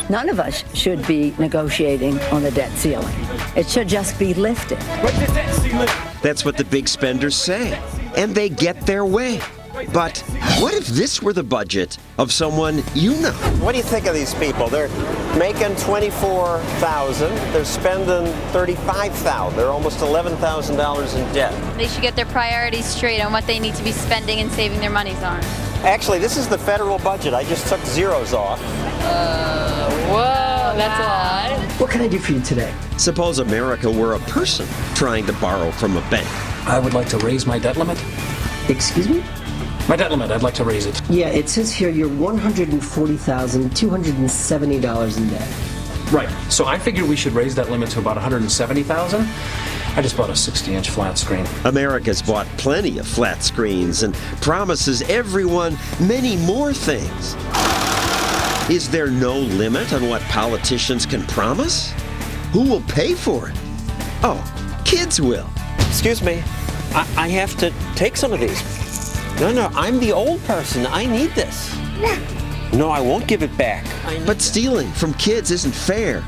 None of us should be negotiating on the debt ceiling. It should just be lifted. That's what the big spenders say, and they get their way. But what if this were the budget of someone you know? What do you think of these people? They're making $24,000. They're spending $35,000. They're almost $11,000 in debt. They should get their priorities straight on what they need to be spending and saving their monies on. Actually, this is the federal budget. I just took zeros off. Whoa, that's a lot. What can I do for you today? Suppose America were a person trying to borrow from a bank. I would like to raise my debt limit. Excuse me? My debt limit, I'd like to raise it. Yeah, it says here you're $140,270 in debt. Right. So I figured we should raise that limit to about $170,000. I just bought a 60-inch flat screen. America's bought plenty of flat screens and promises everyone many more things. Is there no limit on what politicians can promise? Who will pay for it? Oh, kids will. Excuse me, I have to take some of these. No, I'm the old person. I need this. No, I won't give it back. But stealing from kids isn't fair.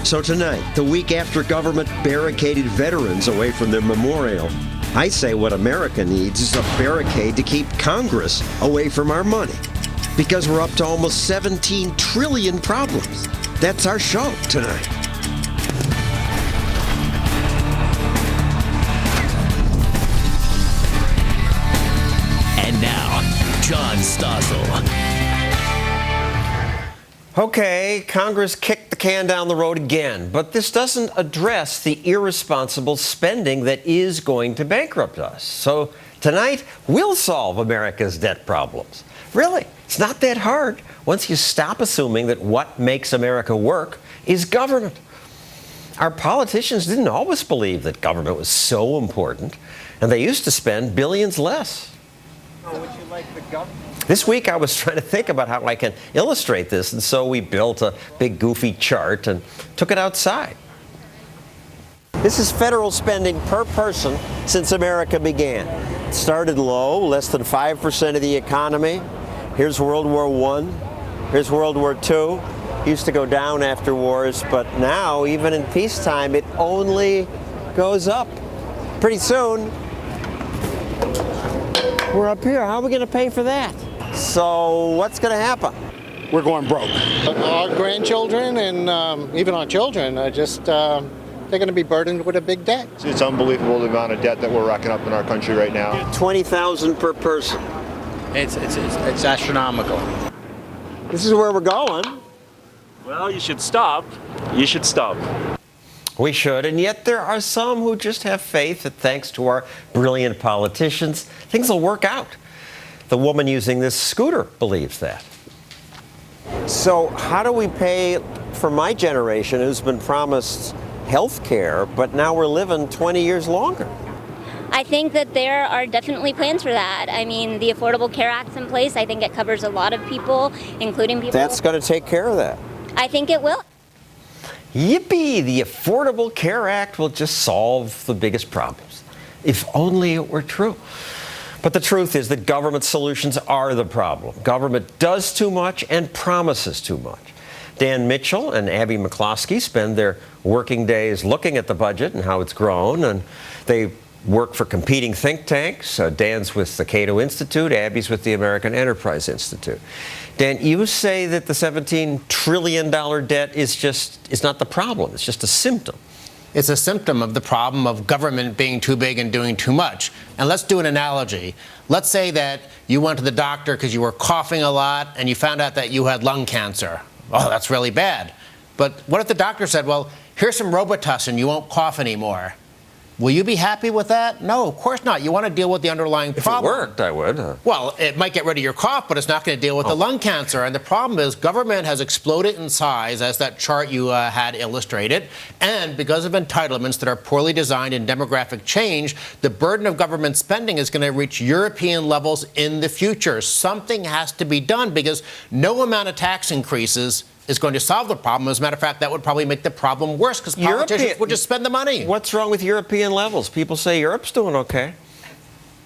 So tonight, the week after government barricaded veterans away from their memorial, I say what America needs is a barricade to keep Congress away from our money. Because we're up to almost 17 trillion problems. That's our show tonight. And now, John Stossel. Okay, Congress kicked the can down the road again, but this doesn't address the irresponsible spending that is going to bankrupt us. So tonight, we'll solve America's debt problems. Really, it's not that hard once you stop assuming that what makes America work is government. Our politicians didn't always believe that government was so important, and they used to spend billions less. Would you like the government? This week I was trying to think about how I can illustrate this, and so we built a big goofy chart and took it outside. This is federal spending per person since America began. It started low, less than 5% of the economy. Here's World War I. Here's World War II. Used to go down after wars, but now, even in peacetime, it only goes up. Pretty soon, we're up here. How are we going to pay for that? So what's going to happen? We're going broke. Our grandchildren and even our children are just, they're going to be burdened with a big debt. It's unbelievable the amount of debt that we're racking up in our country right now. $20,000 per person. It's astronomical. This is where we're going. Well, you should stop. You should stop. We should, and yet there are some who just have faith that thanks to our brilliant politicians, things will work out. The woman using this scooter believes that. So how do we pay for my generation who's been promised health care, but now we're living 20 years longer? I think that there are definitely plans for that. I mean, the Affordable Care Act's in place. I think it covers a lot of people, including people. That's going to take care of that. I think it will. Yippee! The Affordable Care Act will just solve the biggest problems. If only it were true. But the truth is that government solutions are the problem. Government does too much and promises too much. Dan Mitchell and Abby McCloskey spend their working days looking at the budget and how it's grown, and they work for competing think tanks. Dan's with the Cato Institute, Abby's with the American Enterprise Institute. Dan, you say that the $17 trillion debt is not the problem, it's just a symptom. It's a symptom of the problem of government being too big and doing too much. And let's do an analogy. Let's say that you went to the doctor because you were coughing a lot and you found out that you had lung cancer. Oh, that's really bad. But what if the doctor said, well, here's some Robitussin, you won't cough anymore? Will you be happy with that? No, of course not. You want to deal with the underlying problem. If it worked, I would. Well, it might get rid of your cough, but it's not going to deal with the lung cancer. And the problem is government has exploded in size, as that chart you had illustrated. And because of entitlements that are poorly designed and demographic change, the burden of government spending is going to reach European levels in the future. Something has to be done because no amount of tax increases is going to solve the problem. As a matter of fact, that would probably make the problem worse because politicians would just spend the money. What's wrong with European levels? People say Europe's doing okay.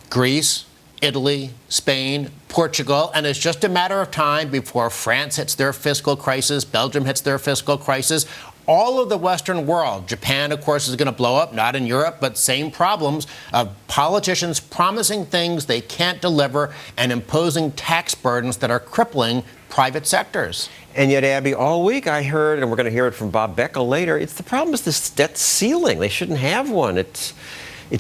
Greece, Italy, Spain, Portugal, and it's just a matter of time before France hits their fiscal crisis, Belgium hits their fiscal crisis. All of the Western world, Japan, of course, is going to blow up, not in Europe, but same problems of politicians promising things they can't deliver and imposing tax burdens that are crippling private sectors. And yet, Abby, all week I heard, and we're going to hear it from Bob Beckel later, the problem is this debt ceiling. They shouldn't have one. It's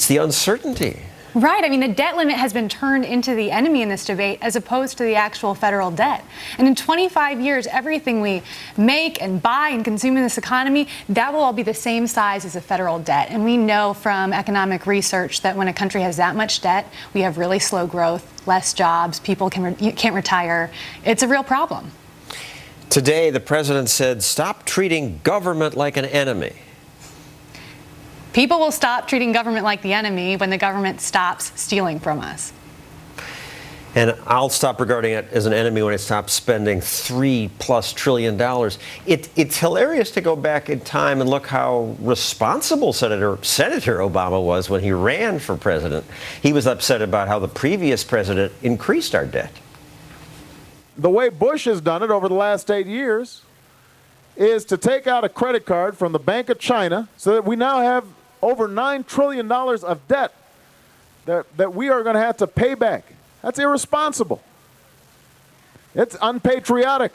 the uncertainty. Right. I mean, the debt limit has been turned into the enemy in this debate as opposed to the actual federal debt. And in 25 years, everything we make and buy and consume in this economy, that will all be the same size as a federal debt. And we know from economic research that when a country has that much debt, we have really slow growth, less jobs, people can't retire. It's a real problem. Today, the president said, stop treating government like an enemy. People will stop treating government like the enemy when the government stops stealing from us. And I'll stop regarding it as an enemy when it stops spending $3+ trillion. It's hilarious to go back in time and look how responsible Senator Obama was when he ran for president. He was upset about how the previous president increased our debt. The way Bush has done it over the last 8 years is to take out a credit card from the Bank of China so that we now have over $9 trillion of debt that we are going to have to pay back. That's irresponsible. It's unpatriotic.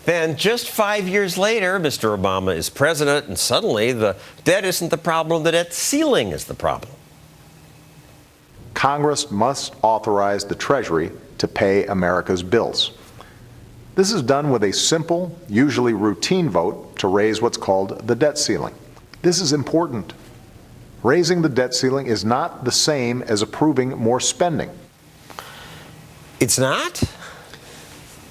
Then just 5 years later, Mr. Obama is president, and suddenly the debt isn't the problem, the debt ceiling is the problem. Congress must authorize the Treasury to pay America's bills. This is done with a simple, usually routine vote to raise what's called the debt ceiling. This is important. Raising the debt ceiling is not the same as approving more spending. It's not?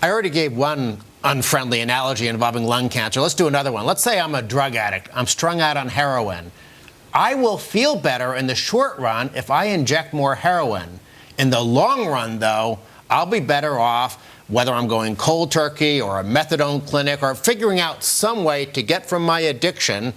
I already gave one unfriendly analogy involving lung cancer. Let's do another one. Let's say I'm a drug addict. I'm strung out on heroin. I will feel better in the short run if I inject more heroin. In the long run, though, I'll be better off whether I'm going cold turkey or a methadone clinic or figuring out some way to get from my addiction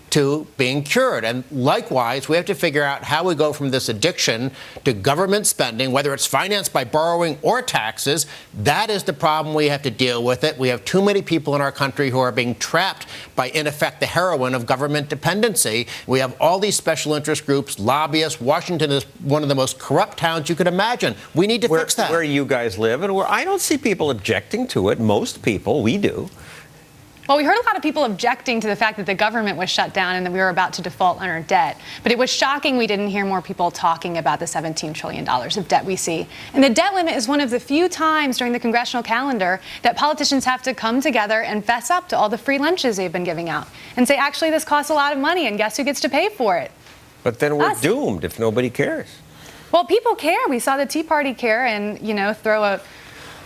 to being cured. And likewise, we have to figure out how we go from this addiction to government spending, whether it's financed by borrowing or taxes. That is the problem. We have to deal with it. We have too many people in our country who are being trapped by, in effect, the heroin of government dependency. We have all these special interest groups, lobbyists. Washington is one of the most corrupt towns you could imagine. We need to fix that. Where you guys live, and where I don't see people objecting to it. Most people, we do. Well, we heard a lot of people objecting to the fact that the government was shut down and that we were about to default on our debt. But it was shocking we didn't hear more people talking about the $17 trillion of debt we see. And the debt limit is one of the few times during the congressional calendar that politicians have to come together and fess up to all the free lunches they've been giving out and say, actually, this costs a lot of money, and guess who gets to pay for it? But then we're doomed if nobody cares. Well, people care. We saw the Tea Party care and, throw a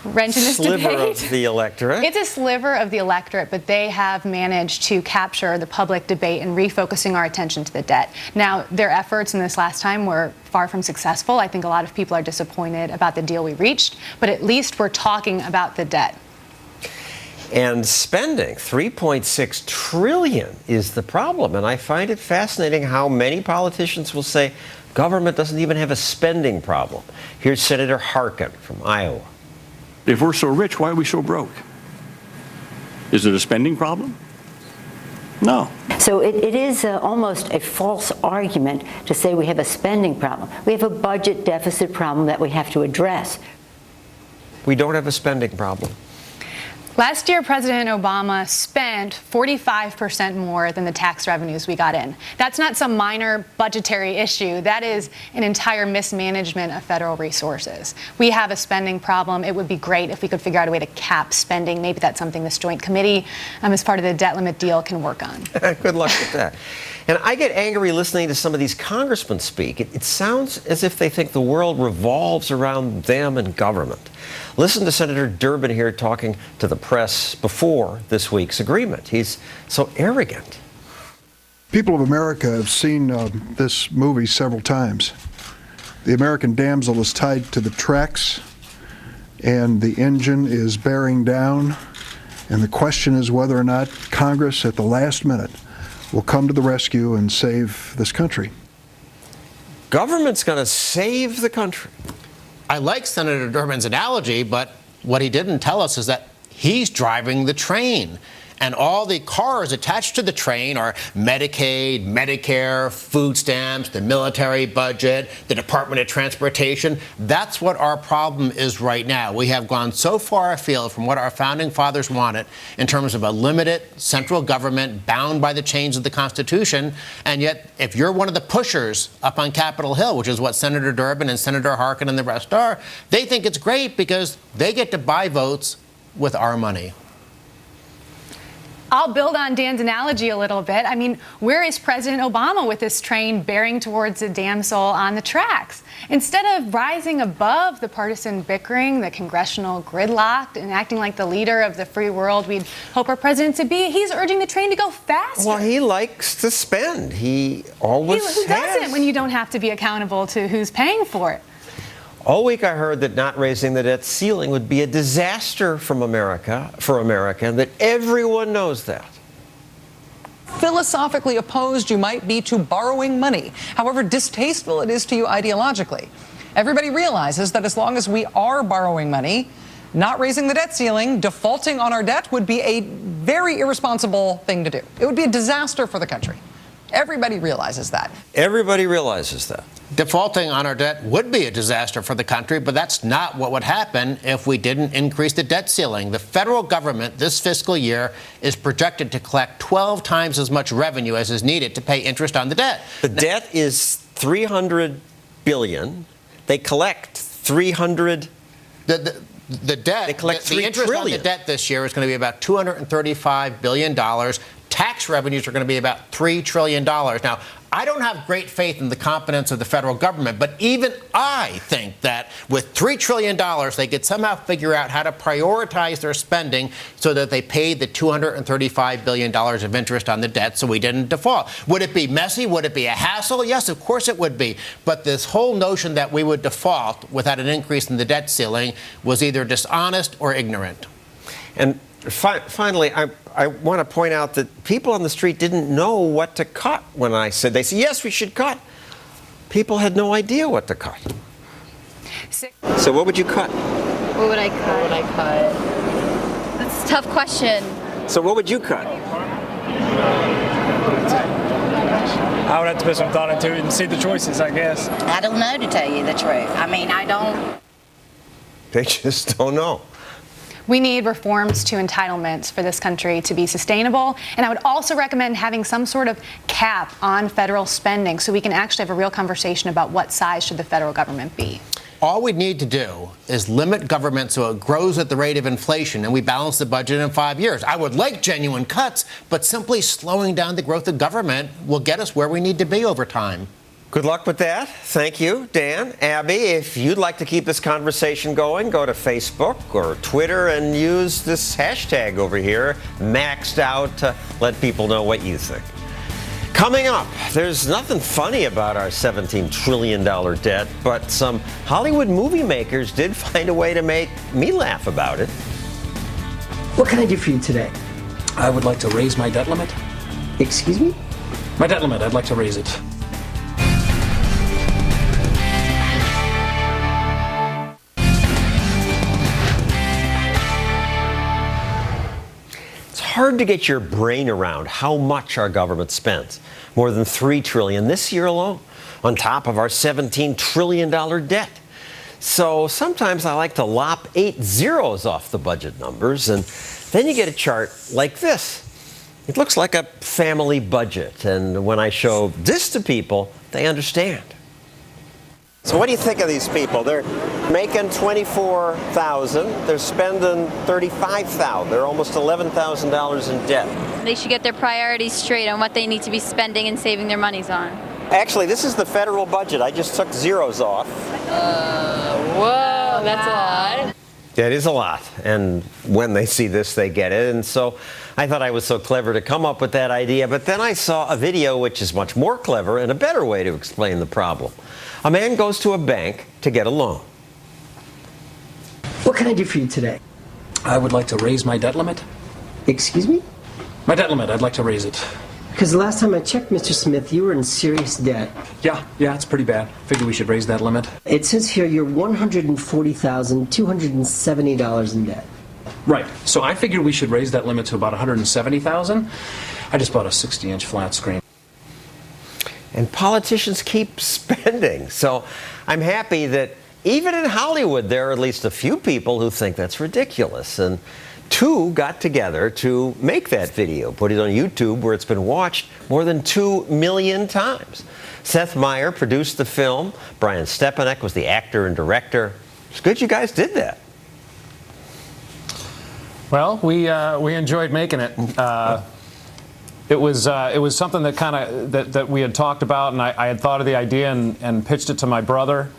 wrench in this debate. Sliver of the electorate. It's a sliver of the electorate, but they have managed to capture the public debate and refocusing our attention to the debt. Now, their efforts in this last time were far from successful. I think a lot of people are disappointed about the deal we reached, but at least we're talking about the debt. And spending, $3.6 trillion is the problem. And I find it fascinating how many politicians will say government doesn't even have a spending problem. Here's Senator Harkin from Iowa. If we're so rich, why are we so broke? Is it a spending problem? No. So it is almost a false argument to say we have a spending problem. We have a budget deficit problem that we have to address. We don't have a spending problem. Last year, President Obama spent 45% more than the tax revenues we got in. That's not some minor budgetary issue. That is an entire mismanagement of federal resources. We have a spending problem. It would be great if we could figure out a way to cap spending. Maybe that's something this joint committee, as part of the debt limit deal, can work on. Good luck with that. And I get angry listening to some of these congressmen speak. It sounds as if they think the world revolves around them and government. Listen to Senator Durbin here talking to the press before this week's agreement. He's so arrogant. People of America have seen this movie several times. The American damsel is tied to the tracks, and the engine is bearing down, and the question is whether or not Congress at the last minute will come to the rescue and save this country. government's going to save the country. I like Senator Durbin's analogy, but what he didn't tell us is that he's driving the train. And all the cars attached to the train are Medicaid, Medicare, food stamps, the military budget, the Department of Transportation. That's what our problem is right now. We have gone so far afield from what our founding fathers wanted in terms of a limited central government bound by the chains of the Constitution. And yet, if you're one of the pushers up on Capitol Hill, which is what Senator Durbin and Senator Harkin and the rest are, they think it's great because they get to buy votes with our money. I'll build on Dan's analogy a little bit. I mean, where is President Obama with this train bearing towards a damsel on the tracks? Instead of rising above the partisan bickering, the congressional gridlock, and acting like the leader of the free world we'd hope our president to be, he's urging the train to go faster. Well, he likes to spend. He always Who doesn't when you don't have to be accountable to who's paying for it? All week I heard that not raising the debt ceiling would be a disaster for America, and that everyone knows that. Philosophically opposed you might be to borrowing money, however distasteful it is to you ideologically. Everybody realizes that as long as we are borrowing money, not raising the debt ceiling, defaulting on our debt would be a very irresponsible thing to do. It would be a disaster for the country. Everybody realizes that. Everybody realizes that. Defaulting on our debt would be a disaster for the country, but that's not what would happen if we didn't increase the debt ceiling. The federal government this fiscal year is projected to collect 12 times as much revenue as is needed to pay interest on the debt. The debt is $300 billion. They collect $300. The debt, they collect the interest trillion. on the debt this year is going to be about $235 billion. Tax revenues are going to be about $3 trillion. Now, I don't have great faith in the competence of the federal government, but even I think that with $3 trillion, they could somehow figure out how to prioritize their spending so that they paid the $235 billion of interest on the debt so we didn't default. Would it be messy? Would it be a hassle? Yes, of course it would be. But this whole notion that we would default without an increase in the debt ceiling was either dishonest or ignorant. And finally, I want to point out that people on the street didn't know what to cut when I said, they said, yes, we should cut. People had no idea what to cut. So what would you cut? What would I cut? What would I cut? That's a tough question. So what would you cut? I would have to put some thought into it and see the choices, I guess. I don't know, to tell you the truth. I mean, I don't. They just don't know. We need reforms to entitlements for this country to be sustainable. And I would also recommend having some sort of cap on federal spending so we can actually have a real conversation about what size should the federal government be. All we need to do is limit government so it grows at the rate of inflation and we balance the budget in 5 years. I would like genuine cuts, but simply slowing down the growth of government will get us where we need to be over time. Good luck with that. Thank you, Dan. Abby, if you'd like to keep this conversation going, go to Facebook or Twitter and use this hashtag over here, maxed out, to let people know what you think. Coming up, there's nothing funny about our $17 trillion debt, but some Hollywood movie makers did find a way to make me laugh about it. What can I do for you today? I would like to raise my debt limit. Excuse me? My debt limit, I'd like to raise it. Hard to get your brain around how much our government spends. More than $3 trillion this year alone, on top of our $17 trillion debt. So sometimes I like to lop 8 zeros off the budget numbers, and then you get a chart like this. It looks like a family budget, and when I show this to people, they understand. So what do you think of these people? They're making $24,000. They're spending $35,000. They're almost $11,000 in debt. They should get their priorities straight on what they need to be spending and saving their monies on. Actually, this is the federal budget. I just took zeros off. Whoa, that's a lot. Yeah, it is a lot. And when they see this, they get it. And so I thought I was so clever to come up with that idea. But then I saw a video which is much more clever and a better way to explain the problem. A man goes to a bank to get a loan. What can I do for you today? I would like to raise my debt limit. Excuse me? My debt limit, I'd like to raise it. Because the last time I checked, Mr. Smith, you were in serious debt. Yeah, it's pretty bad. Figure we should raise that limit. It says here you're $140,270 in debt. Right. So I figured we should raise that limit to about 170,000. I just bought a 60-inch flat screen. And politicians keep spending. So I'm happy that even in Hollywood, there are at least a few people who think that's ridiculous. And two got together to make that video, put it on YouTube, where it's been watched more than 2 million times. Seth Meyer produced the film. Brian Stepanek was the actor and director. It's good you guys did that. Well, we enjoyed making it. It was something that that we had talked about, and I had thought of the idea and pitched it to my brother,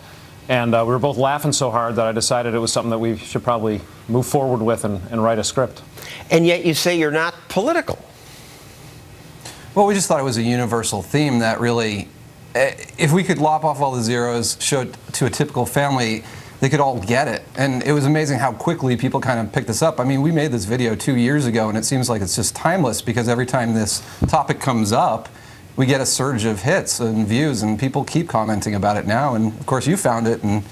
and we were both laughing so hard that I decided it was something that we should probably move forward with and write a script. And yet you say you're not political. Well, we just thought it was a universal theme that really, if we could lop off all the zeros, show it to a typical family, they could all get it. And it was amazing how quickly people kind of picked this up. I mean, we made this video 2 years ago, and it seems like it's just timeless because every time this topic comes up, we get a surge of hits and views, and people keep commenting about it now. And of course, you found it, and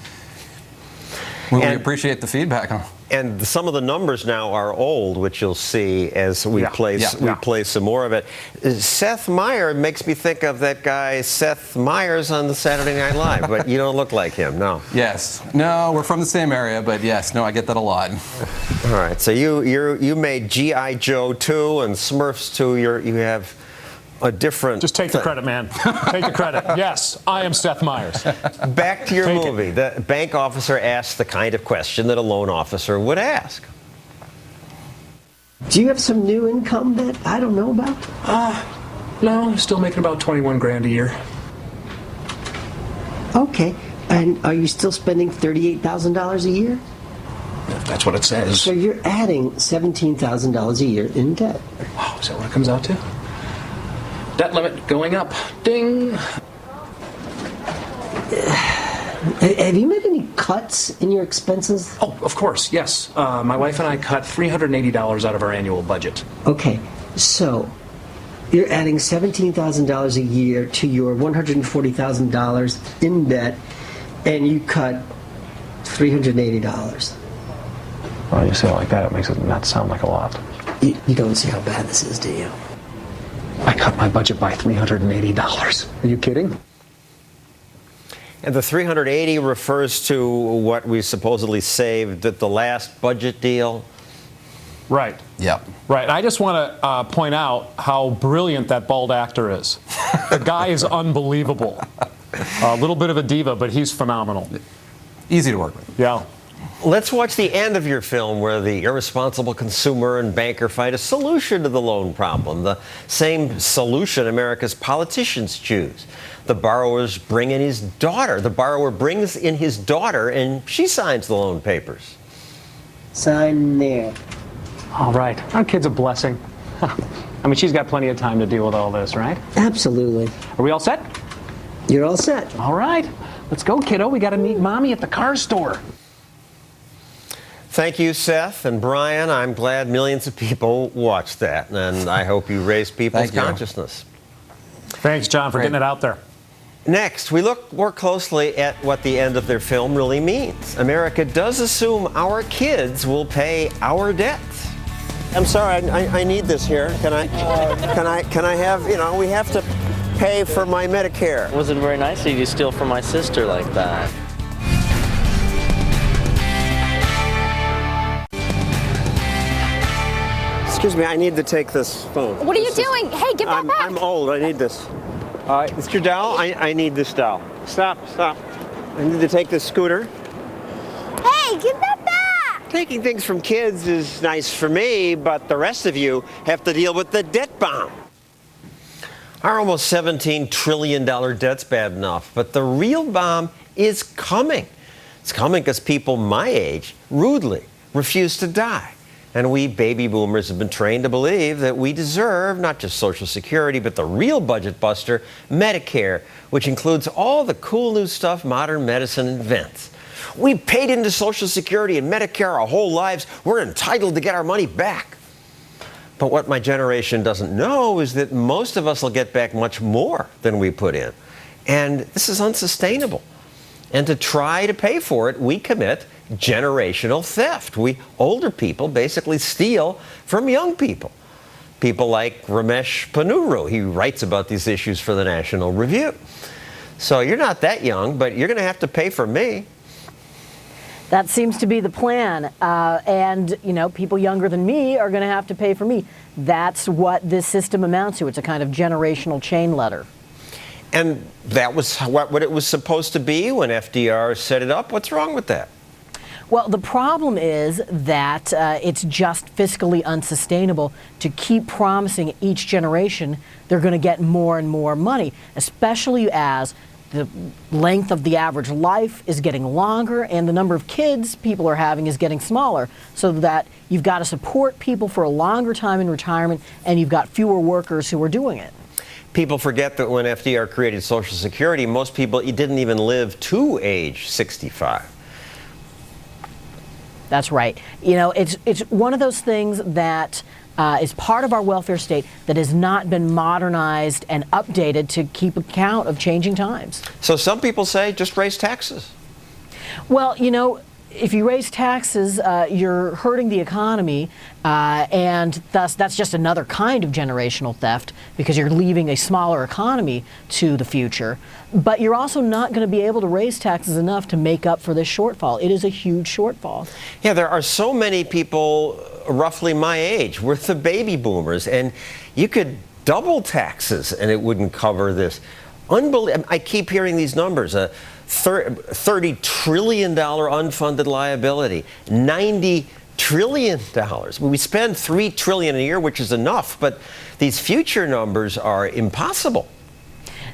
we appreciate the feedback. And some of the numbers now are old, which you'll see as we play some more of it. Seth Meyer makes me think of that guy Seth Meyers on the Saturday Night Live, but you don't look like him, no. Yes. No, we're from the same area, but yes, no, I get that a lot. All right, so you made G.I. Joe 2 and Smurfs 2. You have a different... Just take the credit, man. Take the credit. Yes, I am Seth Meyers. Back to your movie. The bank officer asked the kind of question that a loan officer would ask. Do you have some new income that I don't know about? No, I'm still making about 21 grand a year. Okay. And are you still spending $38,000 a year? If that's what it says. So you're adding $17,000 a year in debt. Oh, is that what it comes out to? Debt limit going up. Ding. Have you made any cuts in your expenses? Oh, of course, yes. My wife and I cut $380 out of our annual budget. Okay, so you're adding $17,000 a year to your $140,000 in debt, and you cut $380. Well, you say it like that, it makes it not sound like a lot. You don't see how bad this is, do you? I cut my budget by $380. Are you kidding? And the $380 refers to what we supposedly saved at the last budget deal? Right. Yep. Right. I just want to point out how brilliant that bald actor is. The guy is unbelievable. A little bit of a diva, but he's phenomenal. Easy to work with. Yeah. Let's watch the end of your film where the irresponsible consumer and banker find a solution to the loan problem, the same solution America's politicians choose. The borrower brings in his daughter, and she signs the loan papers. Sign there. All right. Our kid's a blessing. I mean, she's got plenty of time to deal with all this, right? Absolutely. Are we all set? You're all set. All right. Let's go, kiddo. We got to meet Mommy at the car store. Thank you, Seth and Brian. I'm glad millions of people watched that, and I hope you raised people's consciousness. Thanks, John, for getting it out there. Next, we look more closely at what the end of their film really means. America does assume our kids will pay our debts. I'm sorry, I need this here. Can I have, we have to pay for my Medicare. It wasn't very nice of you to steal from my sister like that. Excuse me, I need to take this phone. What are you doing? Hey, get that back. I'm old, I need this. Mr. Dowell, I need this dowel. Stop. I need to take this scooter. Hey, give that back. Taking things from kids is nice for me, but the rest of you have to deal with the debt bomb. Our almost $17 trillion debt's bad enough, but the real bomb is coming. It's coming because people my age rudely refuse to die. And we baby boomers have been trained to believe that we deserve not just Social Security, but the real budget buster, Medicare, which includes all the cool new stuff modern medicine invents. We paid into Social Security and Medicare our whole lives. We're entitled to get our money back. But what my generation doesn't know is that most of us will get back much more than we put in. And this is unsustainable. And to try to pay for it, we commit generational theft. We older people basically steal from young people. People like Ramesh Ponnuru. He writes about these issues for the National Review. So you're not that young, but you're going to have to pay for me. That seems to be the plan. And, you know, people younger than me are going to have to pay for me. That's what this system amounts to. It's a kind of generational chain letter. And that was what it was supposed to be when FDR set it up. What's wrong with that? Well, the problem is that it's just fiscally unsustainable to keep promising each generation they're going to get more and more money, especially as the length of the average life is getting longer and the number of kids people are having is getting smaller, so that you've got to support people for a longer time in retirement and you've got fewer workers who are doing it. People forget that when FDR created Social Security, most people didn't even live to age 65. That's right. You know, it's one of those things that is part of our welfare state that has not been modernized and updated to keep account of changing times. So some people say just raise taxes. Well, you know, if you raise taxes, you're hurting the economy, and thus that's just another kind of generational theft because you're leaving a smaller economy to the future. But you're also not going to be able to raise taxes enough to make up for this shortfall. It is a huge shortfall. Yeah, there are so many people roughly my age. We're the baby boomers, and you could double taxes and it wouldn't cover this. Unbelievable. I keep hearing these numbers. $30 trillion unfunded liability, $90 trillion. We spend $3 trillion a year, which is enough, but these future numbers are impossible.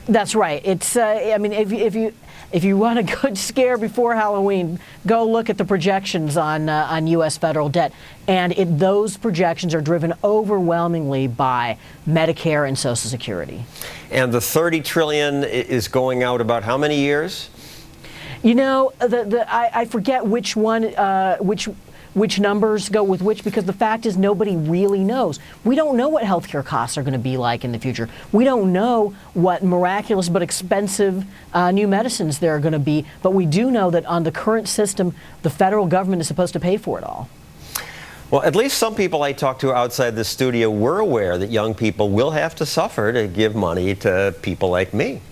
That's right. It's, I mean, if you want a good scare before Halloween, go look at the projections on U.S. federal debt. And those projections are driven overwhelmingly by Medicare and Social Security. And the $30 trillion is going out about how many years? You know, I forget which one, which numbers go with which, because the fact is nobody really knows. We don't know what healthcare costs are going to be like in the future. We don't know what miraculous but expensive new medicines there are going to be, but we do know that on the current system, the federal government is supposed to pay for it all. Well, at least some people I talked to outside the studio were aware that young people will have to suffer to give money to people like me.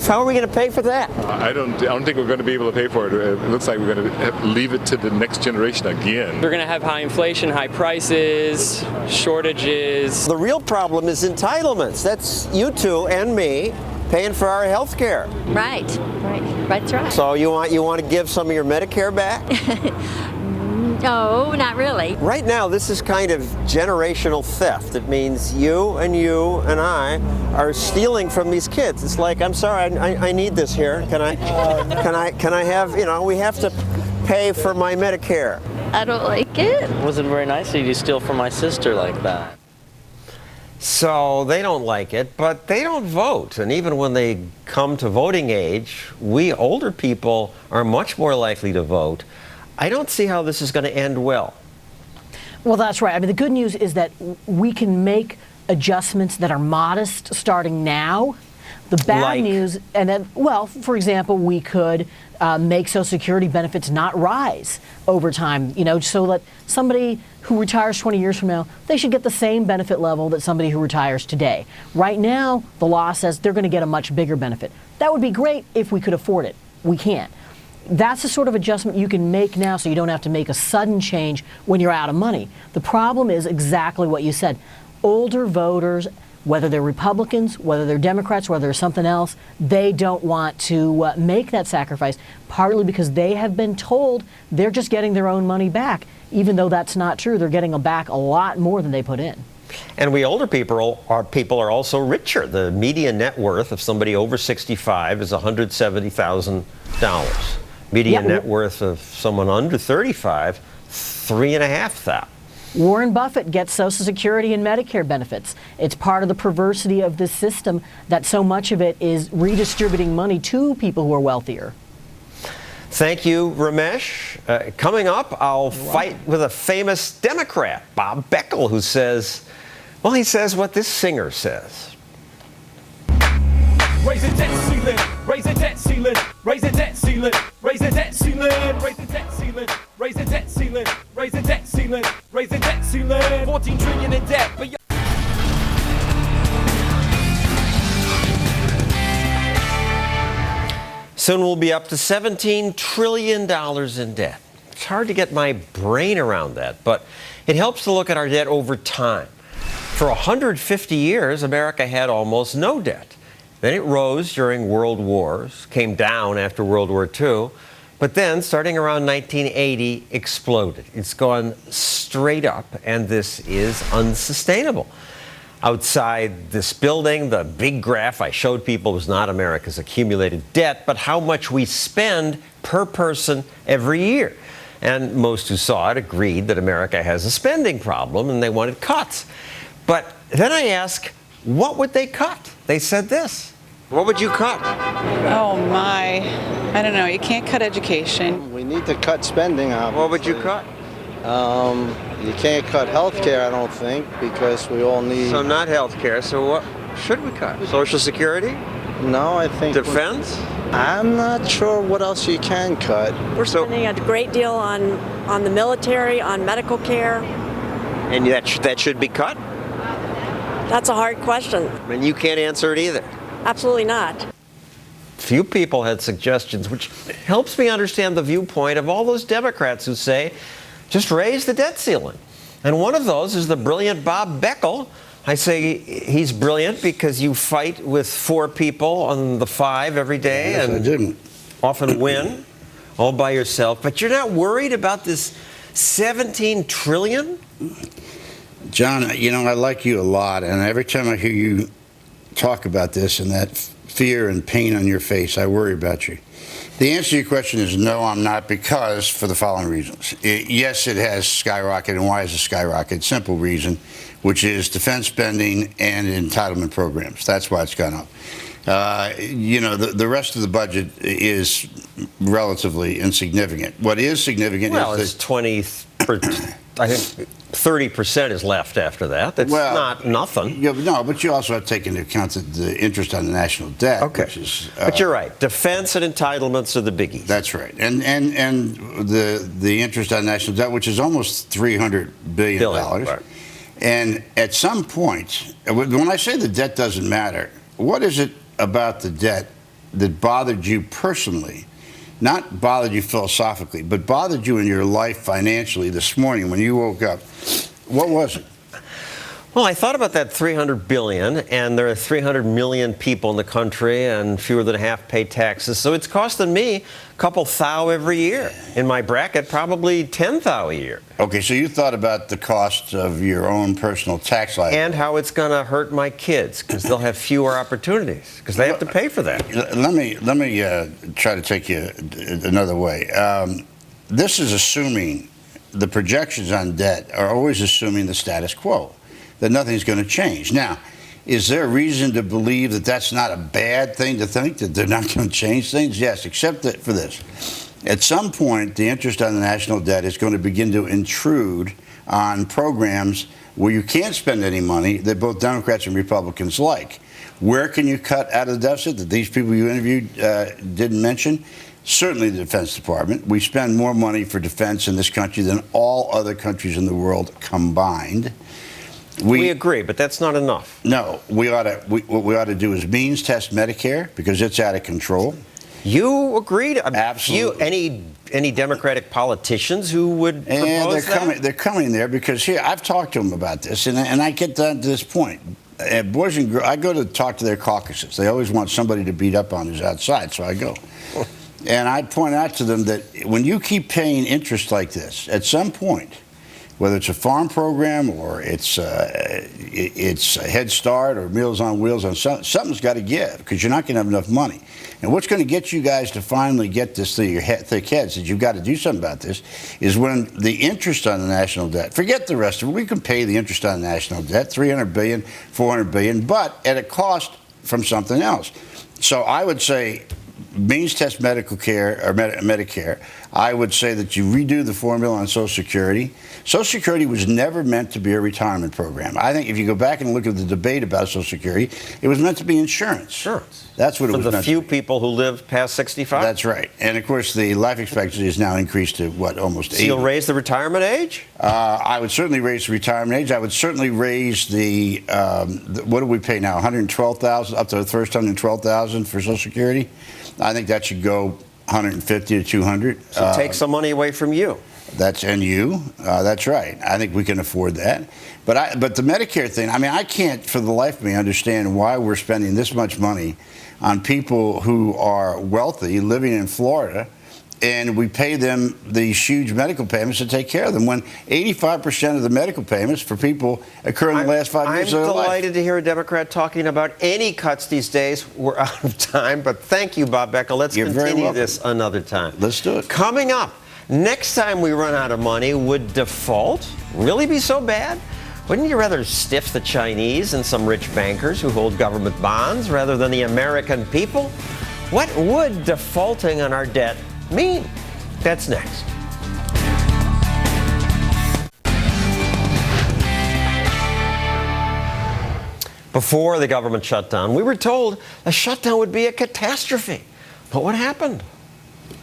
How are we going to pay for that? I don't think we're going to be able to pay for it. It looks like we're going to have to leave it to the next generation again. We're going to have high inflation, high prices, shortages. The real problem is entitlements. That's you two and me paying for our health care. Right. That's right. So you want to give some of your Medicare back? No, not really. Right now, this is kind of generational theft. It means you and I are stealing from these kids. It's like, I'm sorry, I need this here. Can I have, you know, we have to pay for my Medicare. I don't like it. It wasn't very nice of you to steal from my sister like that. So they don't like it, but they don't vote. And even when they come to voting age, we older people are much more likely to vote. I don't see how this is going to end well. Well, that's right. I mean, the good news is that we can make adjustments that are modest starting now. The bad news, and then, well, for example, we could make Social Security benefits not rise over time, you know, so that somebody who retires 20 years from now, they should get the same benefit level that somebody who retires today. Right now, the law says they're going to get a much bigger benefit. That would be great if we could afford it. We can't. That's the sort of adjustment you can make now so you don't have to make a sudden change when you're out of money. The problem is exactly what you said. Older voters, whether they're Republicans, whether they're Democrats, whether they're something else, they don't want to make that sacrifice, partly because they have been told they're just getting their own money back, even though that's not true. They're getting back a lot more than they put in. And we older people are also richer. The median net worth of somebody over 65 is $170,000. Median net worth of someone under 35, $3,500. Warren Buffett gets Social Security and Medicare benefits. It's part of the perversity of this system that so much of it is redistributing money to people who are wealthier. Thank you, Ramesh. Coming up, I'll fight with a famous Democrat, Bob Beckel, who says, well, he says what this singer says. Raise the debt ceiling, raise the debt ceiling, raise the debt ceiling, raise the debt ceiling, raise the debt ceiling, raise the debt ceiling, raise the debt ceiling, raise the debt ceiling, 14 trillion in debt, but Soon we'll be up to $17 trillion in debt. It's hard to get my brain around that, but it helps to look at our debt over time. For 150 years, America had almost no debt. Then it rose during world wars, came down after World War II, but then, starting around 1980, exploded. It's gone straight up, and this is unsustainable. Outside this building, the big graph I showed people was not America's accumulated debt, but how much we spend per person every year. And most who saw it agreed that America has a spending problem and they wanted cuts. But then I asked, what would they cut? They said this. What would you cut? Oh my, I don't know. You can't cut education. We need to cut spending, obviously. What would you cut? You can't cut health care, I don't think, because we all need... So not health care, so what should we cut? Social Security? No, I think... Defense? I'm not sure what else you can cut. We're spending a great deal on the military, on medical care. And that should be cut? That's a hard question. And you can't answer it either? Absolutely not. Few people had suggestions, which helps me understand the viewpoint of all those Democrats who say, just raise the debt ceiling. And one of those is the brilliant Bob Beckel. I say he's brilliant because you fight with 4 people on the 5 every day. Yes, and I didn't. Often win all by yourself. But you're not worried about this $17 trillion? John, you know, I like you a lot, and every time I hear you talk about this and that fear and pain on your face, I worry about you. The answer to your question is no, I'm not, because for the following reasons. Yes, it has skyrocketed. And why has it skyrocketed? Simple reason, which is defense spending and entitlement programs. That's why it's gone up. You know, the rest of the budget is relatively insignificant. What is significant is that... I think 30% is left after that. That's not nothing. Yeah, no, but you also have to take into account the interest on the national debt. Okay. Which is, but you're right. Defense and entitlements are the biggies. That's right. And the interest on national debt, which is almost $300 billion. Right. And at some point, when I say the debt doesn't matter, what is it about the debt that bothered you personally? Not bothered you philosophically, but bothered you in your life financially this morning when you woke up. What was it? Well, I thought about that $300 billion, and there are 300 million people in the country, and fewer than half pay taxes. So it's costing me a couple thou every year. In my bracket, probably 10 thou a year. Okay, so you thought about the cost of your own personal tax liability. And how it's going to hurt my kids, because they'll have fewer opportunities, because they have to pay for that. Let me try to take you another way. This is assuming the projections on debt are always assuming the status quo, that nothing's going to change. Now, is there a reason to believe that that's not a bad thing to think, that they're not going to change things? Yes, except that for this. At some point, the interest on the national debt is going to begin to intrude on programs where you can't spend any money that both Democrats and Republicans like. Where can you cut out of the deficit that these people you interviewed didn't mention? Certainly the Defense Department. We spend more money for defense in this country than all other countries in the world combined. We agree, but that's not enough. No, what we ought to do is means test Medicare, because it's out of control. You agreed? Absolutely. Any Democratic politicians who would propose that? They're coming there because here, I've talked to them about this, and I get down to this point. Boys and girls, I go to talk to their caucuses. They always want somebody to beat up on who's outside, so I go. And I point out to them that when you keep paying interest like this, at some point, whether it's a farm program or it's a Head Start or Meals on Wheels, something's got to give, because you're not going to have enough money. And what's going to get you guys to finally get this through your thick heads, that you've got to do something about this, is when the interest on the national debt, forget the rest of it, we can pay the interest on the national debt, $300 billion, $400 billion, but at a cost from something else. So I would say, means test medical care or Medicare. I would say that you redo the formula on Social Security. Social Security was never meant to be a retirement program. I think if you go back and look at the debate about Social Security, it was meant to be insurance. Insurance. That's what it was for the meant few to be. people who live past 65. That's right. And of course, the life expectancy is now increased to what, almost 80. So you'll raise the retirement age? I would certainly raise the retirement age. I would certainly raise the what do we pay now? 112,000 up to the first 112,000 for Social Security. I think that should go 150 to 200. So take some money away from you. That's that's right. I think we can afford that. But the Medicare thing, I mean, I can't for the life of me understand why we're spending this much money on people who are wealthy living in Florida, and we pay them these huge medical payments to take care of them when 85% of the medical payments for people occur in the last 5 years of their life. I'm delighted to hear a Democrat talking about any cuts these days. We're out of time, but thank you, Bob Beckel. Let's continue this another time. Let's do it. Coming up, next time we run out of money, would default really be so bad? Wouldn't you rather stiff the Chinese and some rich bankers who hold government bonds rather than the American people? What would defaulting on our debt mean? That's next. Before the government shutdown, we were told a shutdown would be a catastrophe. But what happened?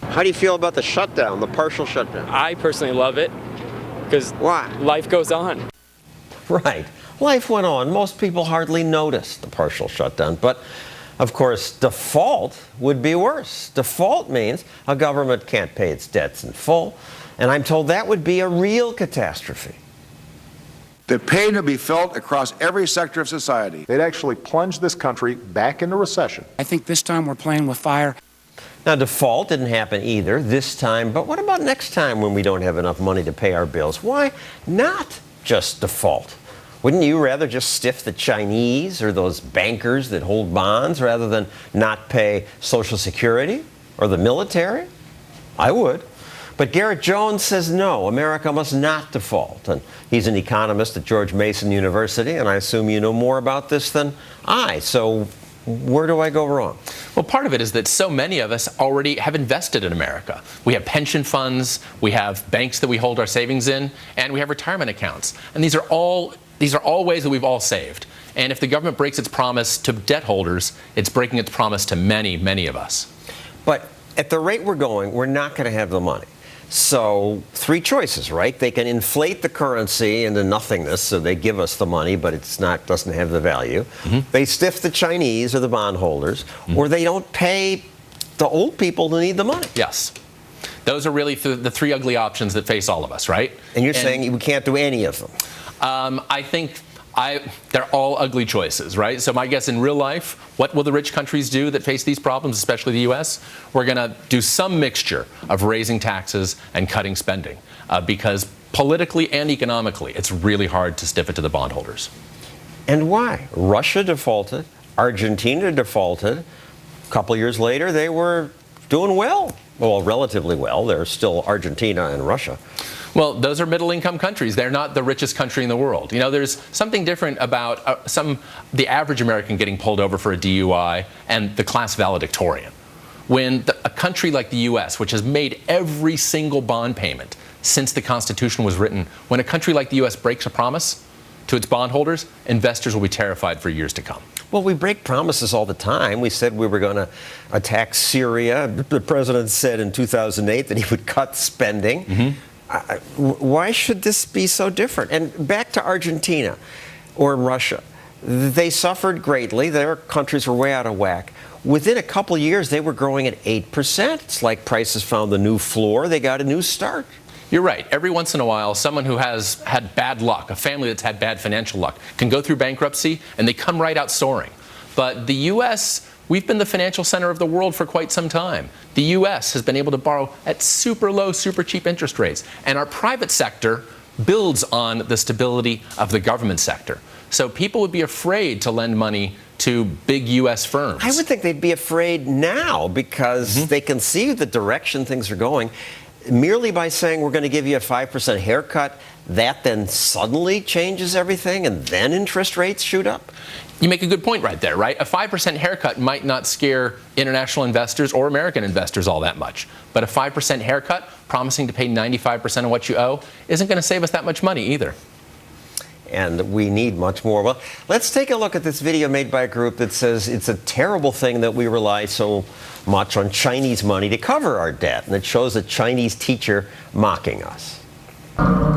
How do you feel about the shutdown, the partial shutdown? I personally love it because life goes on. Right. Life went on. Most people hardly noticed the partial shutdown. But, of course, default would be worse. Default means a government can't pay its debts in full. And I'm told that would be a real catastrophe. The pain would be felt across every sector of society. They'd actually plunge this country back into recession. I think this time we're playing with fire. Now, default didn't happen either this time. But what about next time when we don't have enough money to pay our bills? Why not just default? Wouldn't you rather just stiff the Chinese or those bankers that hold bonds rather than not pay Social Security or the military? I would. But Garrett Jones says no, America must not default. And he's an economist at George Mason University, and I assume you know more about this than I. So where do I go wrong? Well, part of it is that so many of us already have invested in America. We have pension funds, we have banks that we hold our savings in, and we have retirement accounts. And these are all ways that we've all saved. And if the government breaks its promise to debt holders, it's breaking its promise to many, many of us. But at the rate we're going, we're not going to have the money. So three choices, right? They can inflate the currency into nothingness, so they give us the money, but doesn't have the value. Mm-hmm. They stiff the Chinese or the bondholders, or they don't pay the old people who need the money. Yes. Those are really the three ugly options that face all of us, right? And you're saying we can't do any of them? I think they're all ugly choices, right? So my guess in real life, what will the rich countries do that face these problems, especially the U.S.? We're going to do some mixture of raising taxes and cutting spending because politically and economically, it's really hard to stiff it to the bondholders. And why? Russia defaulted. Argentina defaulted. A couple years later, they were doing well. Well, relatively well. They're still Argentina and Russia. Well, those are middle-income countries. They're not the richest country in the world. You know, there's something different about the average American getting pulled over for a DUI and the class valedictorian. When a country like the U.S., which has made every single bond payment since the Constitution was written, when a country like the U.S. breaks a promise to its bondholders, investors will be terrified for years to come. Well, we break promises all the time. We said we were going to attack Syria. The president said in 2008 that he would cut spending. Mm-hmm. Why should this be so different? And back to Argentina or Russia. They suffered greatly. Their countries were way out of whack. Within a couple of years, they were growing at 8%. It's like prices found the new floor. They got a new start. You're right. Every once in a while, someone who has had bad luck, a family that's had bad financial luck, can go through bankruptcy and they come right out soaring. But the U.S., we've been the financial center of the world for quite some time. The U.S. has been able to borrow at super low, super cheap interest rates. And our private sector builds on the stability of the government sector. So people would be afraid to lend money to big U.S. firms. I would think they'd be afraid now because they can see the direction things are going. Merely by saying we're going to give you a 5% haircut, that then suddenly changes everything and then interest rates shoot up? You make a good point right there, right? A 5% haircut might not scare international investors or American investors all that much. But a 5% haircut promising to pay 95% of what you owe isn't going to save us that much money either. And we need much more. Well, let's take a look at this video made by a group that says it's a terrible thing that we rely so much on Chinese money to cover our debt. And it shows a Chinese teacher mocking us.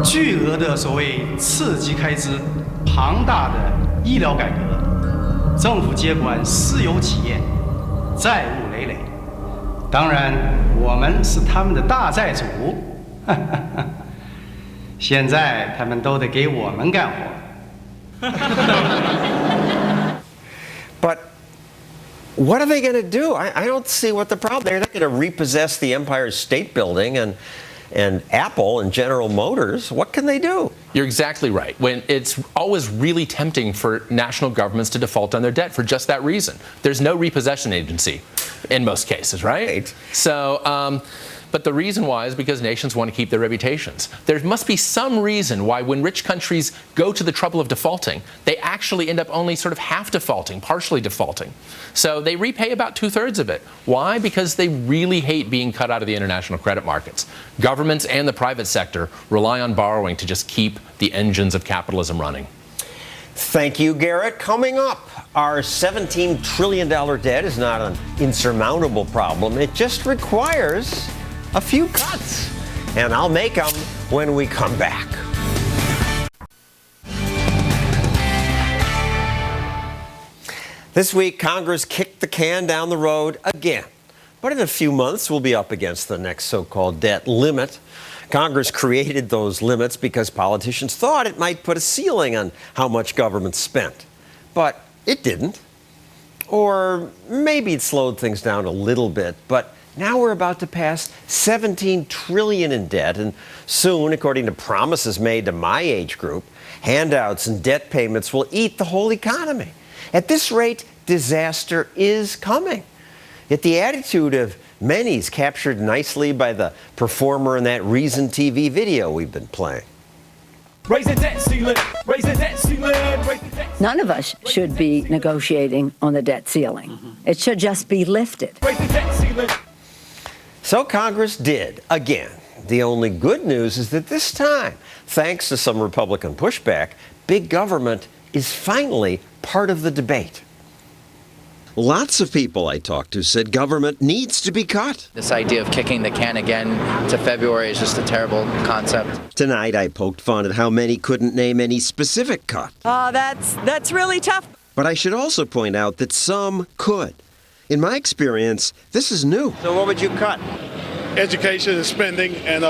巨额的所谓刺激开支，庞大的医疗改革，政府接管私有企业，债务累累。当然，我们是他们的大债主。现在他们都得给我们干活。But what are they going to do? I don't see what the problem. They're not going to repossess the Empire State Building and Apple and General Motors. What can they do? You're exactly right. When it's always really tempting for national governments to default on their debt for just that reason. There's no repossession agency in most cases, right? So, but the reason why is because nations want to keep their reputations. There must be some reason why when rich countries go to the trouble of defaulting, they actually end up only sort of half defaulting, partially defaulting. So they repay about 2/3 of it. Why? Because they really hate being cut out of the international credit markets. Governments and the private sector rely on borrowing to just keep the engines of capitalism running. Thank you, Garrett. Coming up, our $17 trillion debt is not an insurmountable problem. It just requires a few cuts. And I'll make them when we come back. This week, Congress kicked the can down the road again. But in a few months, we'll be up against the next so-called debt limit. Congress created those limits because politicians thought it might put a ceiling on how much government spent. But it didn't. Or maybe it slowed things down a little bit. But now we're about to pass $17 trillion in debt. And soon, according to promises made to my age group, handouts and debt payments will eat the whole economy. At this rate, disaster is coming. Yet the attitude of many is captured nicely by the performer in that Reason TV video we've been playing. Raise the debt ceiling, raise the debt ceiling, raise the debt ceiling. None of us should be negotiating on the debt ceiling. It should just be lifted. Raise the debt ceiling. So Congress did, again. The only good news is that this time, thanks to some Republican pushback, big government is finally part of the debate. Lots of people I talked to said government needs to be cut. This idea of kicking the can again to February is just a terrible concept. Tonight I poked fun at how many couldn't name any specific cut. That's really tough. But I should also point out that some could. In my experience, this is new. So what would you cut? Education and spending and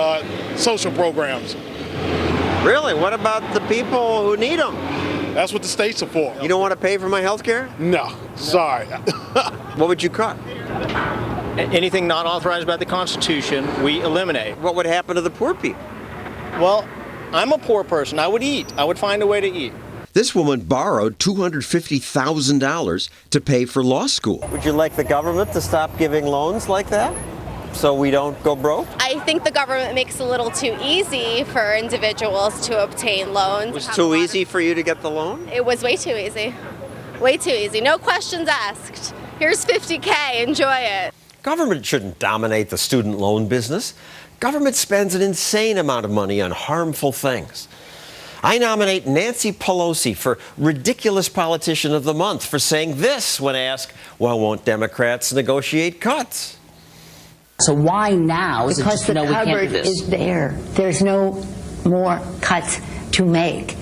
social programs. Really? What about the people who need them? That's what the states are for. You don't want to pay for my health care? No, sorry. What would you cut? Anything not authorized by the Constitution, we eliminate. What would happen to the poor people? Well, I'm a poor person. I would eat. I would find a way to eat. This woman borrowed $250,000 to pay for law school. Would you like the government to stop giving loans like that so we don't go broke? I think the government makes it a little too easy for individuals to obtain loans. It was too easy for you to get the loan? It was way too easy. Way too easy. No questions asked. Here's $50K. Enjoy it. Government shouldn't dominate the student loan business. Government spends an insane amount of money on harmful things. I nominate Nancy Pelosi for Ridiculous Politician of the Month for saying this when asked, well, won't Democrats negotiate cuts? So why now? Because the cupboard is there. There's no more cuts to make.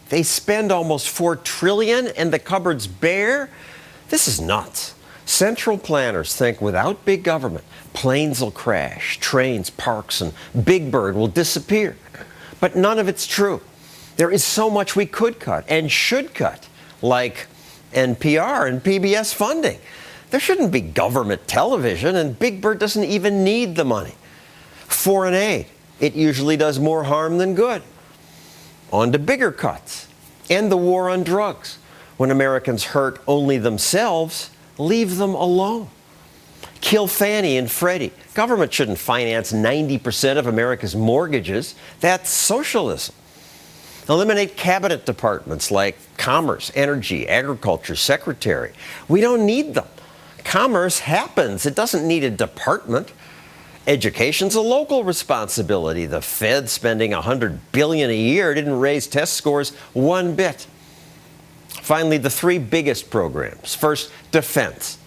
They spend almost $4 trillion and the cupboard's bare? This is nuts. Central planners think without big government, planes will crash, trains, parks, and Big Bird will disappear. But none of it's true. There is so much we could cut and should cut, like NPR and PBS funding. There shouldn't be government television, and Big Bird doesn't even need the money. Foreign aid, it usually does more harm than good. On to bigger cuts. End the war on drugs. When Americans hurt only themselves, leave them alone. Kill Fannie and Freddie. Government shouldn't finance 90% of America's mortgages. That's socialism. Eliminate cabinet departments like Commerce, Energy, Agriculture, Secretary. We don't need them. Commerce happens. It doesn't need a department. Education's a local responsibility. The Fed spending $100 billion a year didn't raise test scores one bit. Finally, the three biggest programs. First, defense.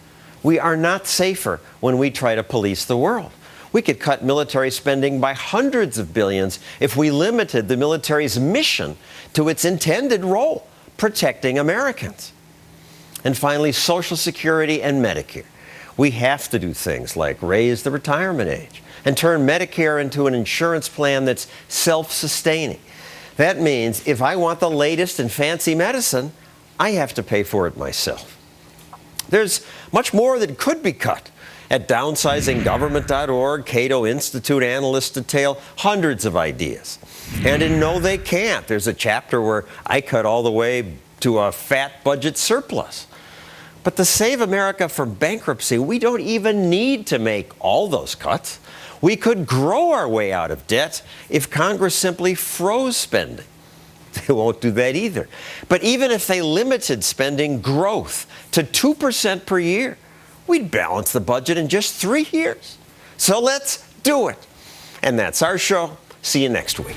We are not safer when we try to police the world. We could cut military spending by hundreds of billions if we limited the military's mission to its intended role, protecting Americans. And finally, Social Security and Medicare. We have to do things like raise the retirement age and turn Medicare into an insurance plan that's self-sustaining. That means if I want the latest and fancy medicine, I have to pay for it myself. There's much more that could be cut. At downsizinggovernment.org, Cato Institute analysts detail hundreds of ideas. And in No They Can't, there's a chapter where I cut all the way to a fat budget surplus. But to save America from bankruptcy, we don't even need to make all those cuts. We could grow our way out of debt if Congress simply froze spending. They won't do that either. But even if they limited spending growth to 2% per year, we'd balance the budget in just 3 years. So let's do it. And that's our show. See you next week.